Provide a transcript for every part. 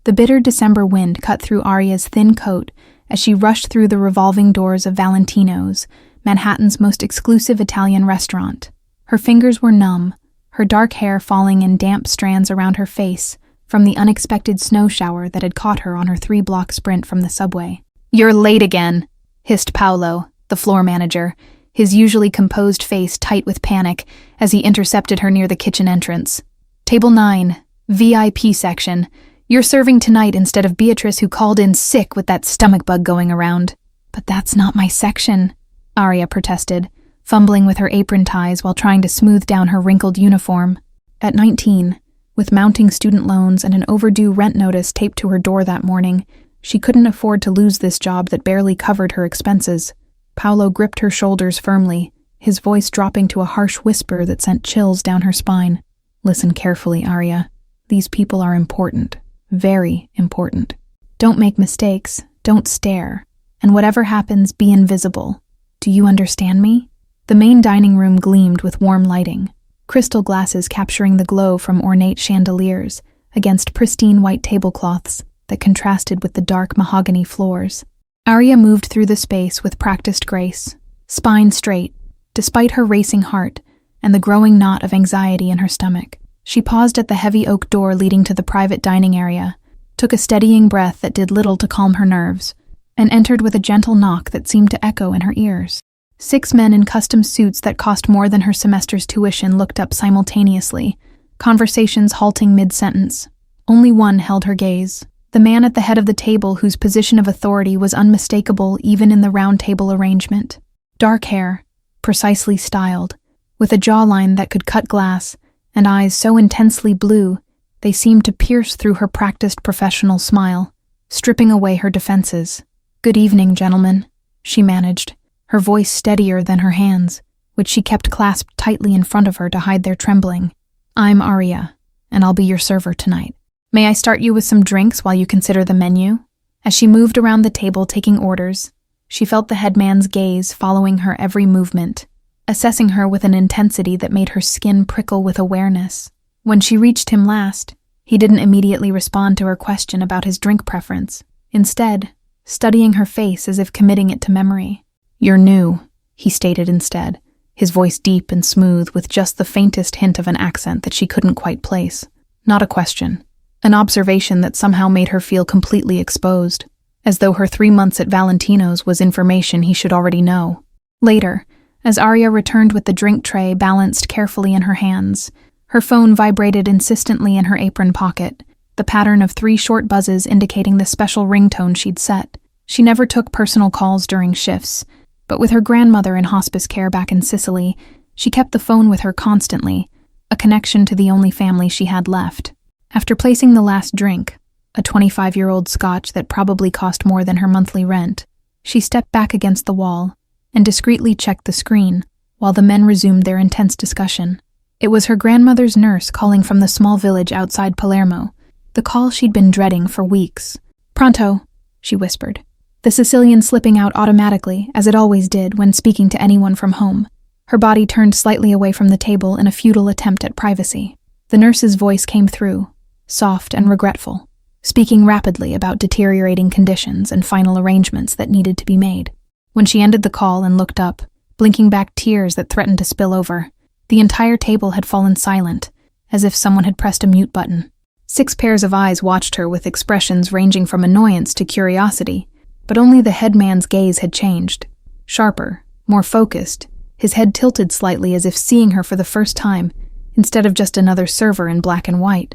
The bitter December wind cut through Aria's thin coat as she rushed through the revolving doors of Valentino's, Manhattan's most exclusive Italian restaurant. Her fingers were numb, her dark hair falling in damp strands around her face from the unexpected snow shower that had caught her on her 3-block sprint from the subway. "You're late again," hissed Paolo, the floor manager, his usually composed face tight with panic as he intercepted her near the kitchen entrance. "Table 9, VIP section. You're serving tonight instead of Beatrice, who called in sick with that stomach bug going around." "But that's not my section," Aria protested, fumbling with her apron ties while trying to smooth down her wrinkled uniform. At 19, with mounting student loans and an overdue rent notice taped to her door that morning, she couldn't afford to lose this job that barely covered her expenses. Paolo gripped her shoulders firmly, his voice dropping to a harsh whisper that sent chills down her spine. "Listen carefully, Aria. These people are important. Very important. Don't make mistakes, don't stare, and whatever happens, be invisible. Do you understand me?" The main dining room gleamed with warm lighting, crystal glasses capturing the glow from ornate chandeliers against pristine white tablecloths that contrasted with the dark mahogany floors. Aria moved through the space with practiced grace, spine straight, despite her racing heart and the growing knot of anxiety in her stomach. She paused at the heavy oak door leading to the private dining area, took a steadying breath that did little to calm her nerves, and entered with a gentle knock that seemed to echo in her ears. 6 men in custom suits that cost more than her semester's tuition looked up simultaneously, conversations halting mid-sentence. Only one held her gaze. The man at the head of the table, whose position of authority was unmistakable even in the round table arrangement. Dark hair, precisely styled, with a jawline that could cut glass, and eyes so intensely blue they seemed to pierce through her practiced professional smile, stripping away her defenses. "Good evening, gentlemen," she managed, her voice steadier than her hands, which she kept clasped tightly in front of her to hide their trembling. "I'm Aria, and I'll be your server tonight. May I start you with some drinks while you consider the menu?" As she moved around the table taking orders, she felt the headman's gaze following her every movement, assessing her with an intensity that made her skin prickle with awareness. When she reached him last, he didn't immediately respond to her question about his drink preference, instead, studying her face as if committing it to memory. "You're new," he stated instead, his voice deep and smooth with just the faintest hint of an accent that she couldn't quite place. Not a question. An observation that somehow made her feel completely exposed, as though her 3 months at Valentino's was information he should already know. Later, as Aria returned with the drink tray balanced carefully in her hands, her phone vibrated insistently in her apron pocket, the pattern of 3 short buzzes indicating the special ringtone she'd set. She never took personal calls during shifts, but with her grandmother in hospice care back in Sicily, she kept the phone with her constantly, a connection to the only family she had left. After placing the last drink, a 25-year-old scotch that probably cost more than her monthly rent, she stepped back against the wall and discreetly checked the screen while the men resumed their intense discussion. It was her grandmother's nurse calling from the small village outside Palermo, the call she'd been dreading for weeks. "Pronto," she whispered, the Sicilian slipping out automatically, as it always did when speaking to anyone from home. Her body turned slightly away from the table in a futile attempt at privacy. The nurse's voice came through, soft and regretful, speaking rapidly about deteriorating conditions and final arrangements that needed to be made. When she ended the call and looked up, blinking back tears that threatened to spill over, the entire table had fallen silent, as if someone had pressed a mute button. 6 pairs of eyes watched her with expressions ranging from annoyance to curiosity, but only the headman's gaze had changed. Sharper, more focused, his head tilted slightly as if seeing her for the first time, instead of just another server in black and white.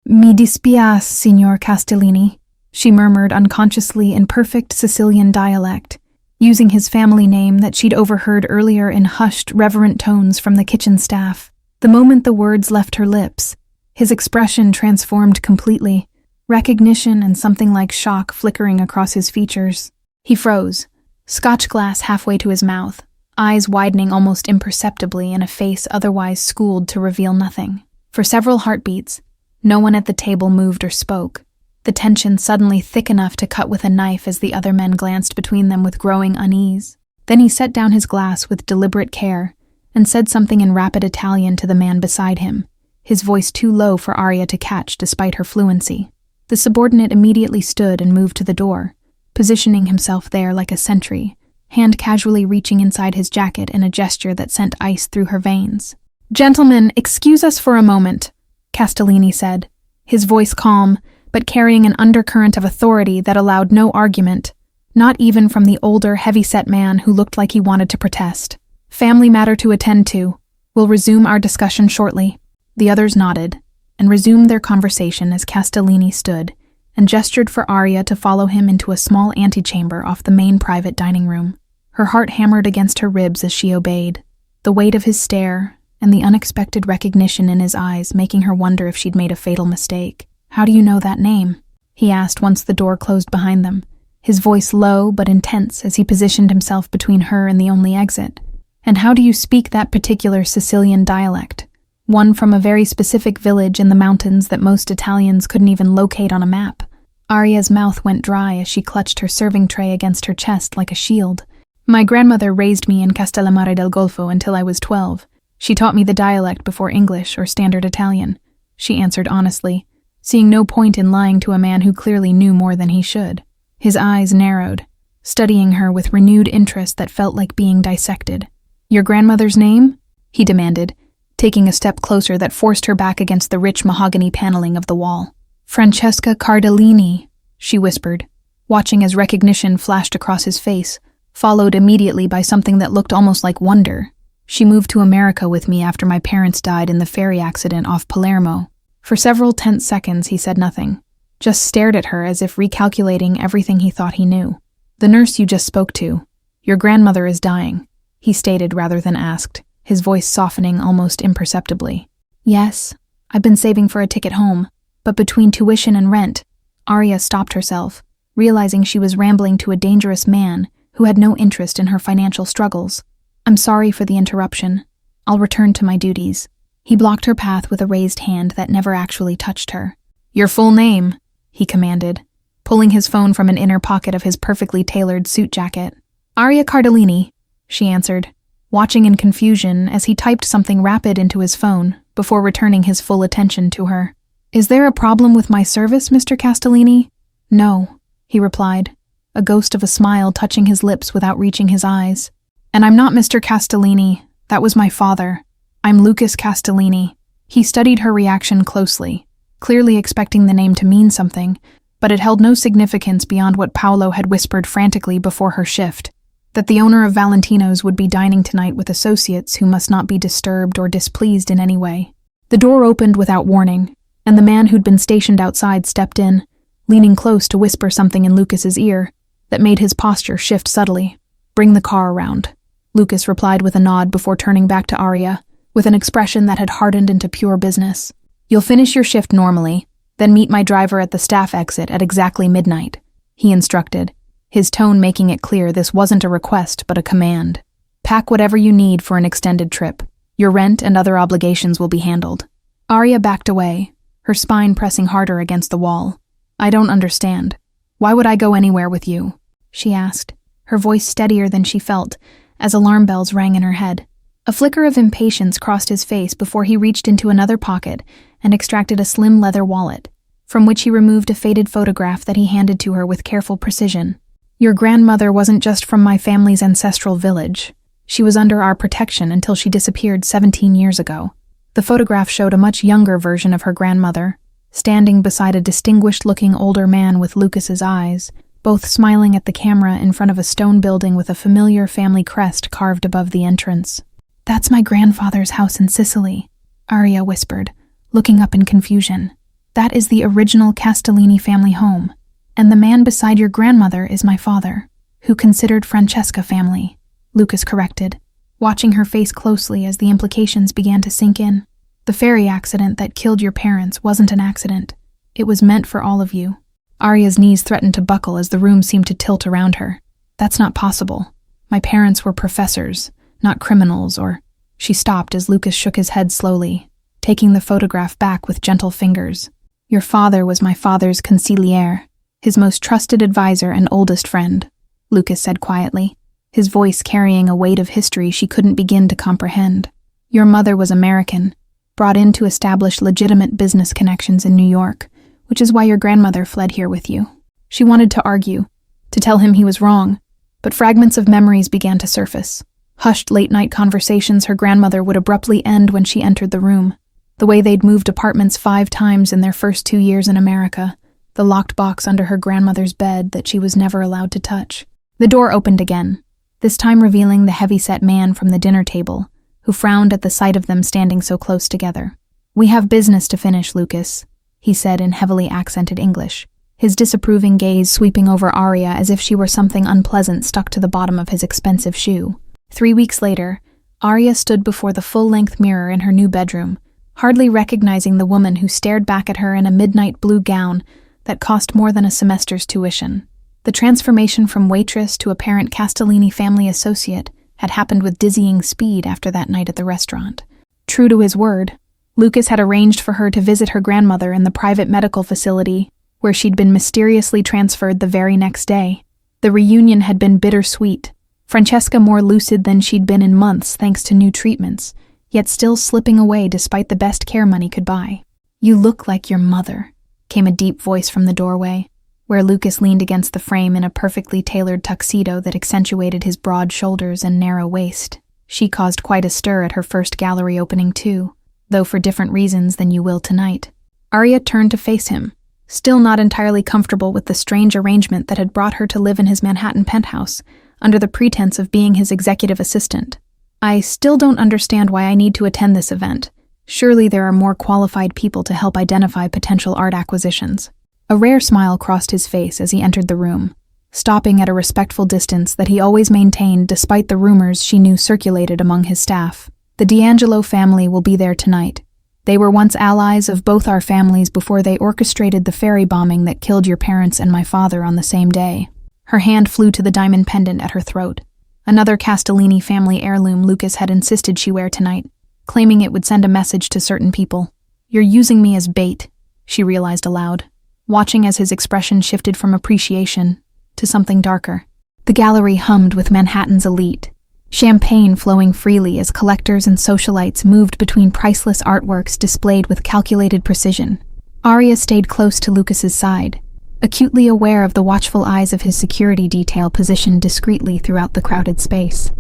"Mi dispiace, Signor Castellini," she murmured unconsciously in perfect Sicilian dialect, using his family name that she'd overheard earlier in hushed, reverent tones from the kitchen staff. The moment the words left her lips, his expression transformed completely, recognition and something like shock flickering across his features. He froze, scotch glass halfway to his mouth, eyes widening almost imperceptibly in a face otherwise schooled to reveal nothing. For several heartbeats, no one at the table moved or spoke, the tension suddenly thick enough to cut with a knife as the other men glanced between them with growing unease. Then he set down his glass with deliberate care and said something in rapid Italian to the man beside him, his voice too low for Aria to catch despite her fluency. The subordinate immediately stood and moved to the door, positioning himself there like a sentry, hand casually reaching inside his jacket in a gesture that sent ice through her veins. "Gentlemen, excuse us for a moment," Castellini said, his voice calm, but carrying an undercurrent of authority that allowed no argument, not even from the older, heavy-set man who looked like he wanted to protest. "Family matter to attend to. We'll resume our discussion shortly." The others nodded, and resumed their conversation as Castellini stood and gestured for Arya to follow him into a small antechamber off the main private dining room. Her heart hammered against her ribs as she obeyed, the weight of his stare and the unexpected recognition in his eyes making her wonder if she'd made a fatal mistake. "How do you know that name?" he asked once the door closed behind them, his voice low but intense as he positioned himself between her and the only exit. "And how do you speak that particular Sicilian dialect? One from a very specific village in the mountains that most Italians couldn't even locate on a map." Arya's mouth went dry as she clutched her serving tray against her chest like a shield. "My grandmother raised me in Castellammare del Golfo until I was 12. She taught me the dialect before English or Standard Italian," she answered honestly, seeing no point in lying to a man who clearly knew more than he should. His eyes narrowed, studying her with renewed interest that felt like being dissected. "Your grandmother's name?" he demanded, taking a step closer that forced her back against the rich mahogany paneling of the wall. "Francesca Cardellini," she whispered, watching as recognition flashed across his face, followed immediately by something that looked almost like wonder. "She moved to America with me after my parents died in the ferry accident off Palermo." For several tense seconds he said nothing, just stared at her as if recalculating everything he thought he knew. "The nurse you just spoke to. Your grandmother is dying," he stated rather than asked, his voice softening almost imperceptibly. "Yes, I've been saving for a ticket home, but between tuition and rent." Arya stopped herself, realizing she was rambling to a dangerous man who had no interest in her financial struggles. "I'm sorry for the interruption. I'll return to my duties." He blocked her path with a raised hand that never actually touched her. "Your full name," he commanded, pulling his phone from an inner pocket of his perfectly tailored suit jacket. "Arya Cardellini," she answered, watching in confusion as he typed something rapid into his phone before returning his full attention to her. "Is there a problem with my service, Mr. Castellini?" "No," he replied, a ghost of a smile touching his lips without reaching his eyes. "And I'm not Mr. Castellini. That was my father. I'm Lucas Castellini." He studied her reaction closely, clearly expecting the name to mean something, but it held no significance beyond what Paolo had whispered frantically before her shift, that the owner of Valentino's would be dining tonight with associates who must not be disturbed or displeased in any way. The door opened without warning, and the man who'd been stationed outside stepped in, leaning close to whisper something in Lucas's ear that made his posture shift subtly. "Bring the car around," Lucas replied with a nod before turning back to Arya, with an expression that had hardened into pure business. "You'll finish your shift normally, then meet my driver at the staff exit at exactly midnight," he instructed, his tone making it clear this wasn't a request but a command. "Pack whatever you need for an extended trip. Your rent and other obligations will be handled." Arya backed away, her spine pressing harder against the wall. "I don't understand. Why would I go anywhere with you?" she asked, her voice steadier than she felt as alarm bells rang in her head. A flicker of impatience crossed his face before he reached into another pocket and extracted a slim leather wallet, from which he removed a faded photograph that he handed to her with careful precision. "Your grandmother wasn't just from my family's ancestral village. She was under our protection until she disappeared 17 years ago." The photograph showed a much younger version of her grandmother, standing beside a distinguished-looking older man with Lucas's eyes, both smiling at the camera in front of a stone building with a familiar family crest carved above the entrance. "That's my grandfather's house in Sicily," Arya whispered, looking up in confusion. "That is the original Castellini family home, and the man beside your grandmother is my father, who considered Francesca family," Lucas corrected, watching her face closely as the implications began to sink in. "The ferry accident that killed your parents wasn't an accident. It was meant for all of you." Arya's knees threatened to buckle as the room seemed to tilt around her. "That's not possible. My parents were professors, not criminals, or—" She stopped as Lucas shook his head slowly, taking the photograph back with gentle fingers. "Your father was my father's consigliere, his most trusted advisor and oldest friend," Lucas said quietly, his voice carrying a weight of history she couldn't begin to comprehend. "Your mother was American, brought in to establish legitimate business connections in New York, which is why your grandmother fled here with you. She wanted to argue, to tell him he was wrong, but fragments of memories began to surface. Hushed late-night conversations her grandmother would abruptly end when she entered the room. The way they'd moved apartments 5 times in their first 2 years in America. The locked box under her grandmother's bed that she was never allowed to touch. The door opened again, this time revealing the heavy-set man from the dinner table, who frowned at the sight of them standing so close together. "We have business to finish, Lucas," he said in heavily accented English, his disapproving gaze sweeping over Arya as if she were something unpleasant stuck to the bottom of his expensive shoe. 3 weeks later, Arya stood before the full-length mirror in her new bedroom, hardly recognizing the woman who stared back at her in a midnight blue gown that cost more than a semester's tuition. The transformation from waitress to apparent Castellini family associate had happened with dizzying speed after that night at the restaurant. True to his word, Lucas had arranged for her to visit her grandmother in the private medical facility where she'd been mysteriously transferred the very next day. The reunion had been bittersweet, Francesca more lucid than she'd been in months thanks to new treatments, yet still slipping away despite the best care money could buy. "You look like your mother," came a deep voice from the doorway, where Lucas leaned against the frame in a perfectly tailored tuxedo that accentuated his broad shoulders and narrow waist. She caused quite a stir at her first gallery opening too, though for different reasons than you will tonight. Arya turned to face him, still not entirely comfortable with the strange arrangement that had brought her to live in his Manhattan penthouse, under the pretense of being his executive assistant. "I still don't understand why I need to attend this event. Surely there are more qualified people to help identify potential art acquisitions." A rare smile crossed his face as he entered the room, stopping at a respectful distance that he always maintained despite the rumors she knew circulated among his staff. "The D'Angelo family will be there tonight. They were once allies of both our families before they orchestrated the ferry bombing that killed your parents and my father on the same day." Her hand flew to the diamond pendant at her throat, another Castellini family heirloom Lucas had insisted she wear tonight, claiming it would send a message to certain people. "You're using me as bait," she realized aloud, watching as his expression shifted from appreciation to something darker. The gallery hummed with Manhattan's elite, champagne flowing freely as collectors and socialites moved between priceless artworks displayed with calculated precision. Arya stayed close to Lucas's side, acutely aware of the watchful eyes of his security detail positioned discreetly throughout the crowded space.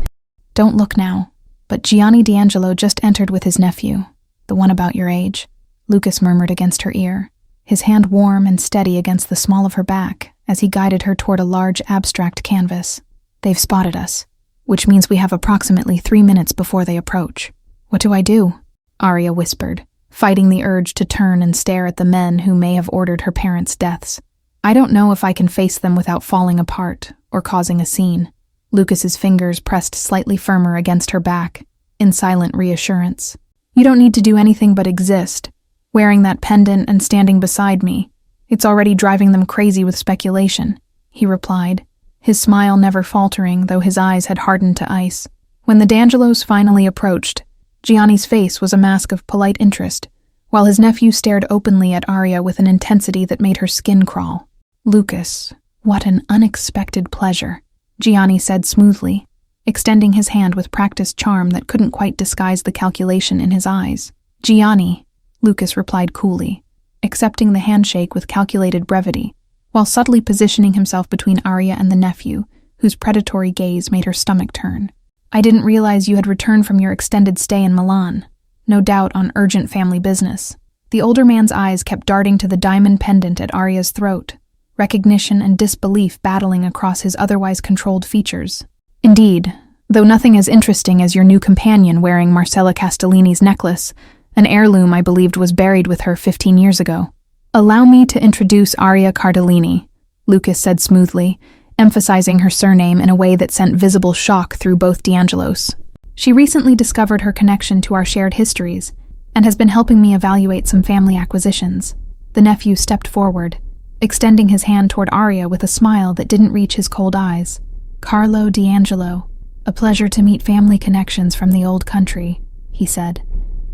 "Don't look now, but Gianni D'Angelo just entered with his nephew, the one about your age," Lucas murmured against her ear, his hand warm and steady against the small of her back as he guided her toward a large abstract canvas. "They've spotted us, which means we have approximately 3 minutes before they approach." "What do I do?" Arya whispered, fighting the urge to turn and stare at the men who may have ordered her parents' deaths. "I don't know if I can face them without falling apart or causing a scene." Lucas's fingers pressed slightly firmer against her back, in silent reassurance. "You don't need to do anything but exist, wearing that pendant and standing beside me. It's already driving them crazy with speculation," he replied, his smile never faltering, though his eyes had hardened to ice. When the D'Angelos finally approached, Gianni's face was a mask of polite interest, while his nephew stared openly at Arya with an intensity that made her skin crawl. "Lucas, what an unexpected pleasure," Gianni said smoothly, extending his hand with practiced charm that couldn't quite disguise the calculation in his eyes. "Gianni," Lucas replied coolly, accepting the handshake with calculated brevity, while subtly positioning himself between Arya and the nephew, whose predatory gaze made her stomach turn. "I didn't realize you had returned from your extended stay in Milan, no doubt on urgent family business." The older man's eyes kept darting to the diamond pendant at Arya's throat, recognition and disbelief battling across his otherwise controlled features. "Indeed, though nothing as interesting as your new companion wearing Marcella Castellini's necklace, an heirloom I believed was buried with her 15 years ago. Allow me to introduce Arya Cardellini," Lucas said smoothly, emphasizing her surname in a way that sent visible shock through both D'Angelos. "She recently discovered her connection to our shared histories, and has been helping me evaluate some family acquisitions." The nephew stepped forward, extending his hand toward Arya with a smile that didn't reach his cold eyes. "Carlo D'Angelo, a pleasure to meet family connections from the old country," he said,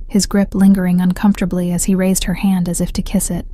his grip lingering uncomfortably as he raised her hand as if to kiss it.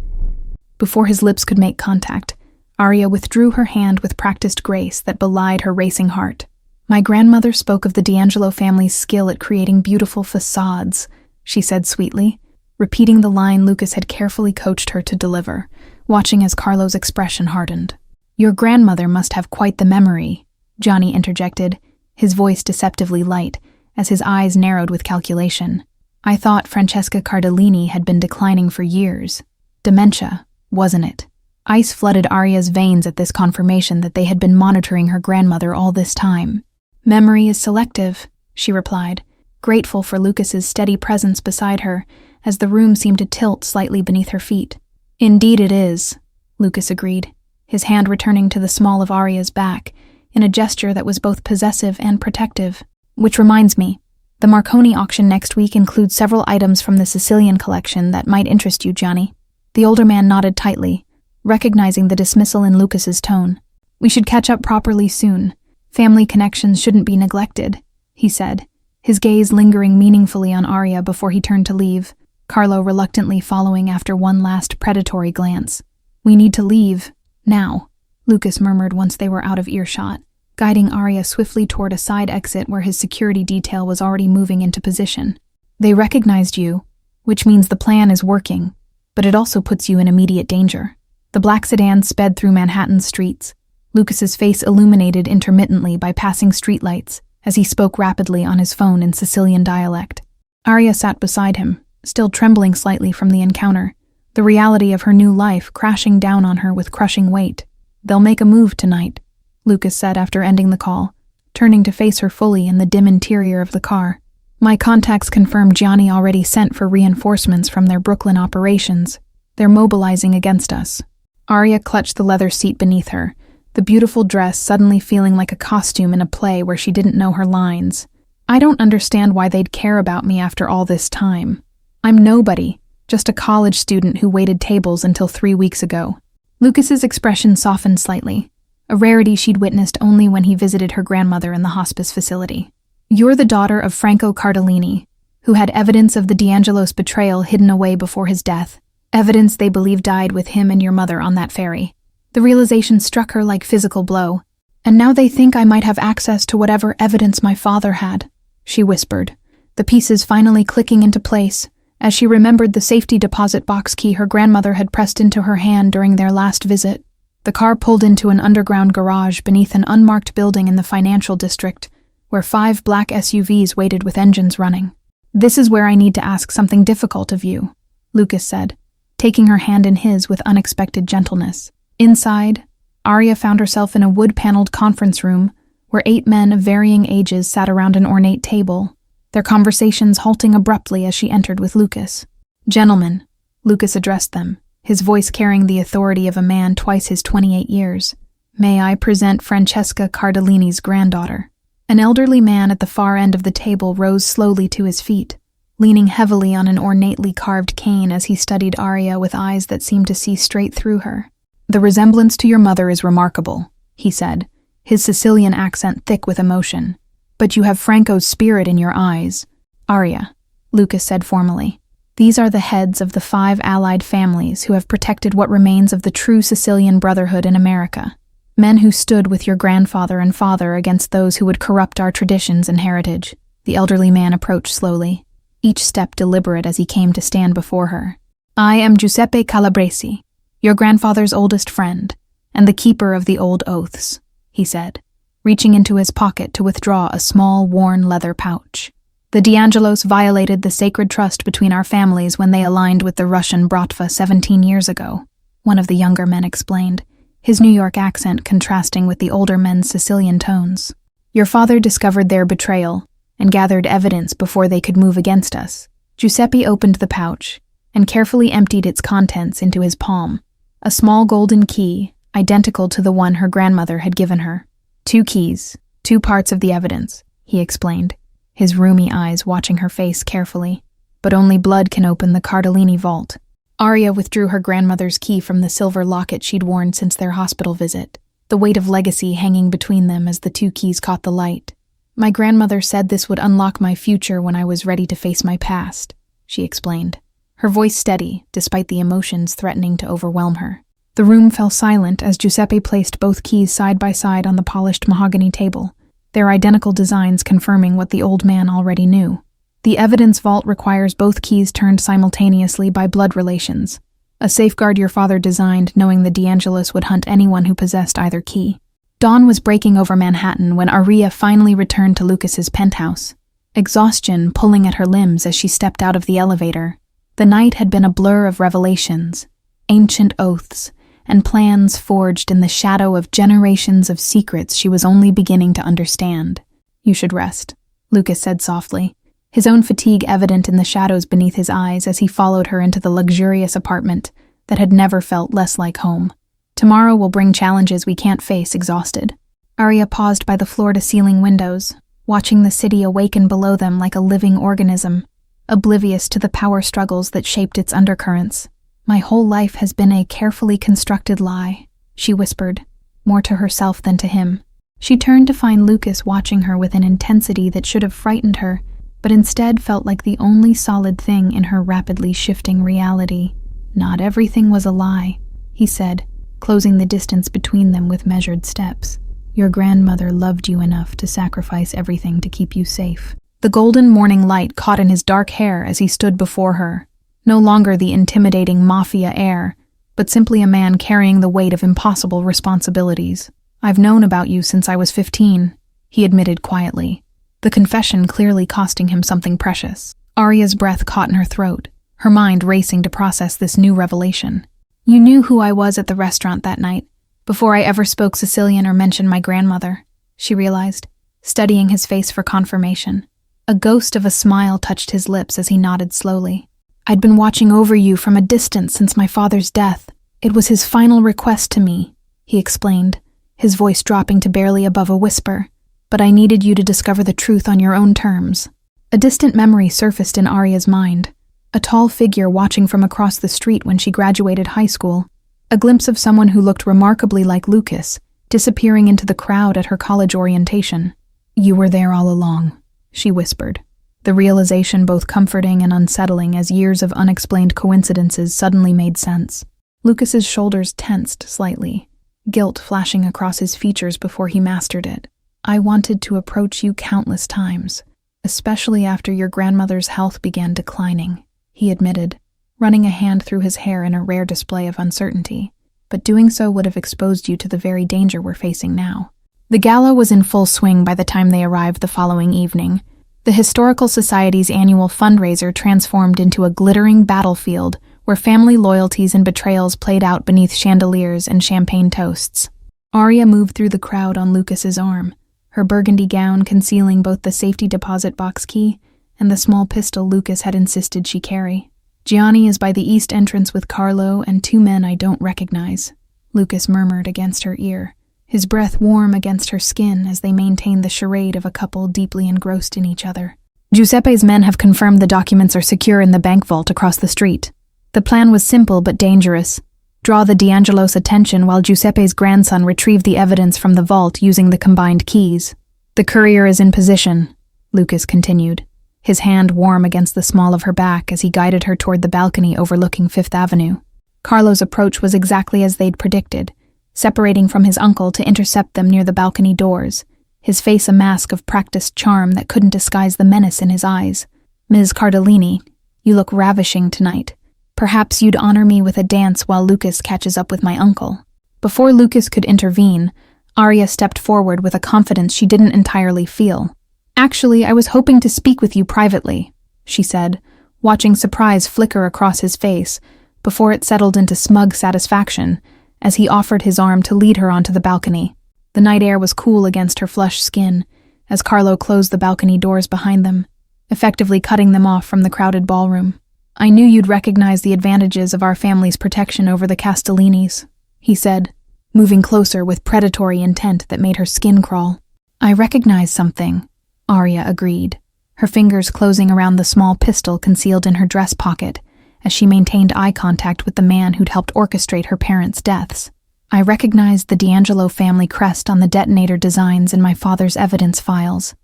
Before his lips could make contact, Arya withdrew her hand with practiced grace that belied her racing heart. "My grandmother spoke of the D'Angelo family's skill at creating beautiful facades," she said sweetly, repeating the line Lucas had carefully coached her to deliver, watching as Carlo's expression hardened. "Your grandmother must have quite the memory," Johnny interjected, his voice deceptively light, as his eyes narrowed with calculation. "I thought Francesca Cardellini had been declining for years. Dementia, wasn't it?" Ice flooded Arya's veins at this confirmation that they had been monitoring her grandmother all this time. "Memory is selective," she replied, grateful for Lucas's steady presence beside her, as the room seemed to tilt slightly beneath her feet. "Indeed it is," Lucas agreed, his hand returning to the small of Arya's back, in a gesture that was both possessive and protective. "Which reminds me, the Marconi auction next week includes several items from the Sicilian collection that might interest you, Johnny." The older man nodded tightly, recognizing the dismissal in Lucas's tone. "We should catch up properly soon. Family connections shouldn't be neglected," he said, his gaze lingering meaningfully on Arya before he turned to leave, Carlo reluctantly following after one last predatory glance. "We need to leave, now," Lucas murmured once they were out of earshot, guiding Arya swiftly toward a side exit where his security detail was already moving into position. "They recognized you, which means the plan is working, but it also puts you in immediate danger." The black sedan sped through Manhattan's streets, Lucas's face illuminated intermittently by passing streetlights as he spoke rapidly on his phone in Sicilian dialect. Arya sat beside him, still trembling slightly from the encounter, the reality of her new life crashing down on her with crushing weight. "They'll make a move tonight," Lucas said after ending the call, turning to face her fully in the dim interior of the car. "My contacts confirm Gianni already sent for reinforcements from their Brooklyn operations. They're mobilizing against us." Arya clutched the leather seat beneath her, the beautiful dress suddenly feeling like a costume in a play where she didn't know her lines. "I don't understand why they'd care about me after all this time. I'm nobody, just a college student who waited tables until 3 weeks ago." Lucas's expression softened slightly, a rarity she'd witnessed only when he visited her grandmother in the hospice facility. "You're the daughter of Franco Cardellini, who had evidence of the D'Angelo's betrayal hidden away before his death. Evidence they believe died with him and your mother on that ferry." The realization struck her like physical blow. "And now they think I might have access to whatever evidence my father had," she whispered, the pieces finally clicking into place as she remembered the safety deposit box key her grandmother had pressed into her hand during their last visit. The car pulled into an underground garage beneath an unmarked building in the financial district, where 5 black SUVs waited with engines running. "This is where I need to ask something difficult of you," Lucas said, taking her hand in his with unexpected gentleness. Inside, Arya found herself in a wood-paneled conference room where 8 men of varying ages sat around an ornate table, their conversations halting abruptly as she entered with Lucas. "Gentlemen," Lucas addressed them, his voice carrying the authority of a man twice his 28 years, "may I present Francesca Cardellini's granddaughter." An elderly man at the far end of the table rose slowly to his feet, leaning heavily on an ornately carved cane as he studied Arya with eyes that seemed to see straight through her. "The resemblance to your mother is remarkable," he said, his Sicilian accent thick with emotion. "But you have Franco's spirit in your eyes." "Arya," Lucas said formally, "these are the heads of the 5 allied families who have protected what remains of the true Sicilian brotherhood in America. Men who stood with your grandfather and father against those who would corrupt our traditions and heritage." The elderly man approached slowly, each step deliberate as he came to stand before her. "I am Giuseppe Calabresi, your grandfather's oldest friend, and the keeper of the old oaths," he said, reaching into his pocket to withdraw a small, worn leather pouch. "The D'Angelos violated the sacred trust between our families when they aligned with the Russian Bratva 17 years ago," one of the younger men explained, his New York accent contrasting with the older men's Sicilian tones. "Your father discovered their betrayal and gathered evidence before they could move against us." Giuseppe opened the pouch and carefully emptied its contents into his palm. A small golden key, identical to the one her grandmother had given her. 2 keys, 2 parts of the evidence," he explained, his roomy eyes watching her face carefully. "But only blood can open the Cardellini vault." Arya withdrew her grandmother's key from the silver locket she'd worn since their hospital visit, the weight of legacy hanging between them as the 2 keys caught the light. "My grandmother said this would unlock my future when I was ready to face my past," she explained, her voice steady despite the emotions threatening to overwhelm her. The room fell silent as Giuseppe placed both keys side by side on the polished mahogany table, their identical designs confirming what the old man already knew. "The evidence vault requires both keys turned simultaneously by blood relations. a safeguard your father designed knowing the DeAngelis would hunt anyone who possessed either key. Dawn was breaking over Manhattan when Aria finally returned to Lucas's penthouse, exhaustion pulling at her limbs as she stepped out of the elevator. The night had been a blur of revelations, ancient oaths, and plans forged in the shadow of generations of secrets she was only beginning to understand. You should rest, Lucas said softly, his own fatigue evident in the shadows beneath his eyes as he followed her into the luxurious apartment that had never felt less like home. Tomorrow will bring challenges we can't face exhausted. Arya paused by the floor-to-ceiling windows, watching the city awaken below them like a living organism, oblivious to the power struggles that shaped its undercurrents. My whole life has been a carefully constructed lie, she whispered, more to herself than to him. She turned to find Lucas watching her with an intensity that should have frightened her, but instead felt like the only solid thing in her rapidly shifting reality. Not everything was a lie, he said, closing the distance between them with measured steps. Your grandmother loved you enough to sacrifice everything to keep you safe. The golden morning light caught in his dark hair as he stood before her, no longer the intimidating mafia air, but simply a man carrying the weight of impossible responsibilities. I've known about you since I was 15, he admitted quietly, the confession clearly costing him something precious. Arya's breath caught in her throat, her mind racing to process this new revelation. You knew who I was at the restaurant that night, before I ever spoke Sicilian or mentioned my grandmother, she realized, studying his face for confirmation. A ghost of a smile touched his lips as he nodded slowly. I'd been watching over you from a distance since my father's death. It was his final request to me, he explained, his voice dropping to barely above a whisper. But I needed you to discover the truth on your own terms. A distant memory surfaced in Arya's mind. A tall figure watching from across the street when she graduated high school. A glimpse of someone who looked remarkably like Lucas, disappearing into the crowd at her college orientation. You were there all along, she whispered, the realization both comforting and unsettling as years of unexplained coincidences suddenly made sense. Lucas's shoulders tensed slightly, guilt flashing across his features before he mastered it. I wanted to approach you countless times, especially after your grandmother's health began declining, he admitted, running a hand through his hair in a rare display of uncertainty, but doing so would have exposed you to the very danger we're facing now. The gala was in full swing by the time they arrived the following evening. The Historical Society's annual fundraiser transformed into a glittering battlefield where family loyalties and betrayals played out beneath chandeliers and champagne toasts. Arya moved through the crowd on Lucas's arm, her burgundy gown concealing both the safety deposit box key and the small pistol Lucas had insisted she carry. Gianni is by the east entrance with Carlo and 2 men I don't recognize, Lucas murmured against her ear, his breath warm against her skin as they maintained the charade of a couple deeply engrossed in each other. Giuseppe's men have confirmed the documents are secure in the bank vault across the street. The plan was simple but dangerous. Draw the DeAngelos' attention while Giuseppe's grandson retrieved the evidence from the vault using the combined keys. The courier is in position, Lucas continued, his hand warm against the small of her back as he guided her toward the balcony overlooking Fifth Avenue. Carlo's approach was exactly as they'd predicted, separating from his uncle to intercept them near the balcony doors, his face a mask of practiced charm that couldn't disguise the menace in his eyes. Ms. Cardellini, you look ravishing tonight. Perhaps you'd honor me with a dance while Lucas catches up with my uncle. Before Lucas could intervene, Arya stepped forward with a confidence she didn't entirely feel. Actually, I was hoping to speak with you privately, she said, watching surprise flicker across his face before it settled into smug satisfaction as he offered his arm to lead her onto the balcony. The night air was cool against her flushed skin as Carlo closed the balcony doors behind them, effectively cutting them off from the crowded ballroom. I knew you'd recognize the advantages of our family's protection over the Castellinis, he said, moving closer with predatory intent that made her skin crawl. I recognize something, Arya agreed, her fingers closing around the small pistol concealed in her dress pocket as she maintained eye contact with the man who'd helped orchestrate her parents' deaths. I recognized the D'Angelo family crest on the detonator designs in my father's evidence files.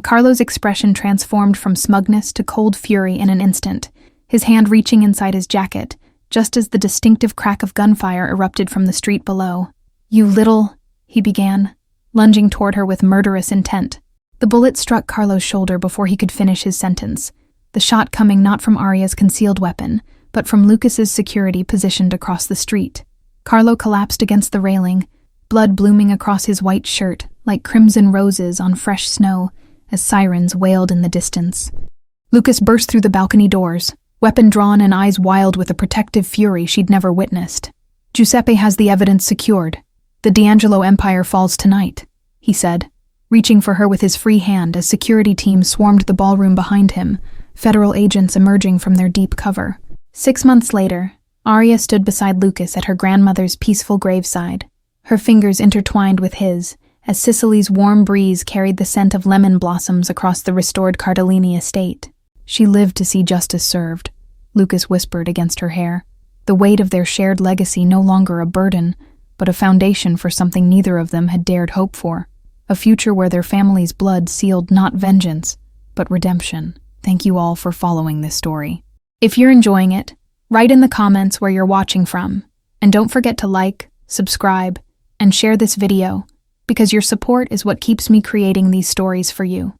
Carlo's expression transformed from smugness to cold fury in an instant, his hand reaching inside his jacket, just as the distinctive crack of gunfire erupted from the street below. You little, he began, lunging toward her with murderous intent. The bullet struck Carlo's shoulder before he could finish his sentence, the shot coming not from Arya's concealed weapon, but from Lucas's security positioned across the street. Carlo collapsed against the railing, blood blooming across his white shirt like crimson roses on fresh snow as sirens wailed in the distance. Lucas burst through the balcony doors, weapon drawn and eyes wild with a protective fury she'd never witnessed. "Giuseppe has the evidence secured. The D'Angelo empire falls tonight," he said, reaching for her with his free hand as security teams swarmed the ballroom behind him, federal agents emerging from their deep cover. 6 months later, Arya stood beside Lucas at her grandmother's peaceful graveside, her fingers intertwined with his, as Sicily's warm breeze carried the scent of lemon blossoms across the restored Cardellini estate. "She lived to see justice served," Lucas whispered against her hair, the weight of their shared legacy no longer a burden, but a foundation for something neither of them had dared hope for, a future where their family's blood sealed not vengeance, but redemption. Thank you all for following this story. If you're enjoying it, write in the comments where you're watching from, and don't forget to like, subscribe, and share this video, because your support is what keeps me creating these stories for you.